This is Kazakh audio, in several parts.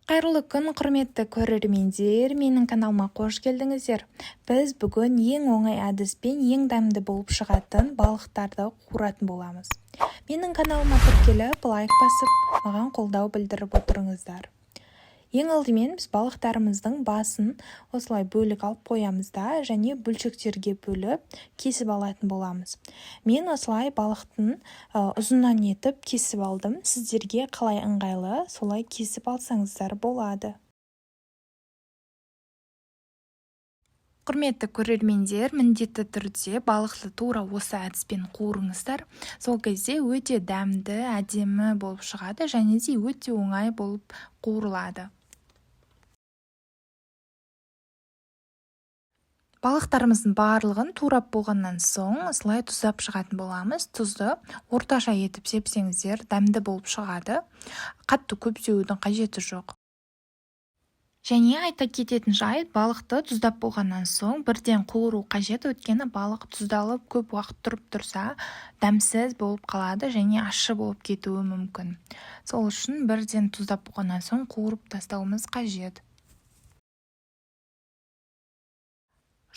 Қайырлы күн, құрметті көрермендер, менің каналыма қош келдіңіздер. Біз бүгін ең оңай әдіспен ең дәмді болып шығатын балықтарды қуыратын боламыз. Менің каналыма тіркеліп, лайк басып, маған қолдау білдіріп отырыңыздар. Ең алдымен біз балықтарымыздың басын осылай бөлік алып қоямыз да, және бөлшектерге бөліп кесіп алатын боламыз. Мен осылай балықтың ұзыннан етіп кесіп алдым. Сіздерге қалай ыңғайлы, солай кесіп алсаңыздар болады. Құрметті көрермендер, міндетті түрде балықты тура осы әдіспен қуырыңыздар. Сол кезде өте дәмді, әдемі болып шығады, және де өте оңай болып қуырылады. Балықтарымыздың барлығын турап болғаннан соң осылай тұздап шығатын боламыз. Тұзды орташа етіп сепсеңіздер, дәмді болып шығады. Қатты көп сеудің қажеті жоқ. Және айта кететін жайт, балықты тұздап болғаннан соң бірден қуыру қажет, өйткені балық тұздалып көп уақыт тұрып тұрса, дәмсіз болып қалады және ащы болып кетуі мүмкін. Сол үшін бірден тұздап болғаннан соң қуырып тастауымыз қажет.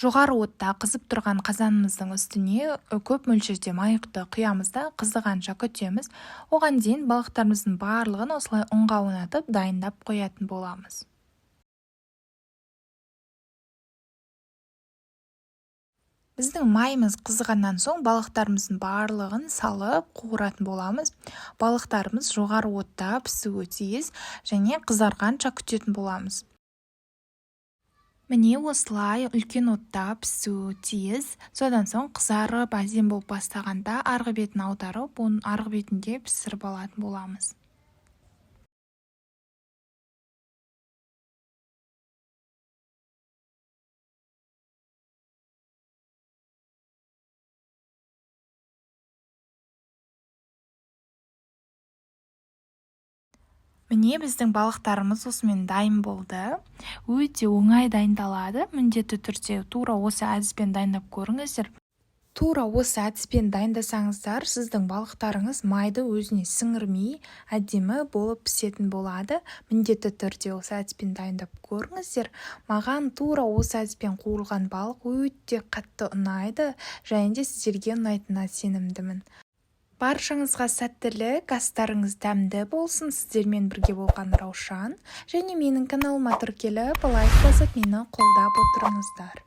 Жоғары отта қызып тұрған қазанымыздың үстіне көп мөлшерде майықты құямыз да қызығанша күтеміз. Оған дейін балықтарымыздың барлығын осылай ұнға ойнатып дайындап қоятын боламыз. Біздің майымыз қызығаннан соң балықтарымыздың барлығын салып қуыратын боламыз. Балықтарымыз жоғары отта пісуі тиіс және қызарғанша күтетін боламыз. Міне осылай үлкен отта пісуі тиіс. Содан соң қызарып әдемі болып бастағанда арғы бетін аударып, оның арғы бетінде пісіріп алатын боламыз. Міне біздің балықтарымыз осымен дайын болды. Өте оңай дайындалады. Міндетті түрде тура осы әдіспен дайындап көріңіздер. Тура осы әдіспен дайындасаңыздар, сіздің балықтарыңыз майды өзіне сіңірмей, әдемі болып пісетін болады. Міндетті түрде осы әдіспен дайындап көріңіздер. Маған тура осы әдіспен қуырылған балық өте қатты ұнайды, және де сіздерге ұнайтынына сенімдімін. Баршаңызға сәттілік, астарыңыз дәмді болсын. Сіздермен бірге болған Раушан, және менің каналыма тіркеліп, лайк басып, мені қолдап отырыңыздар.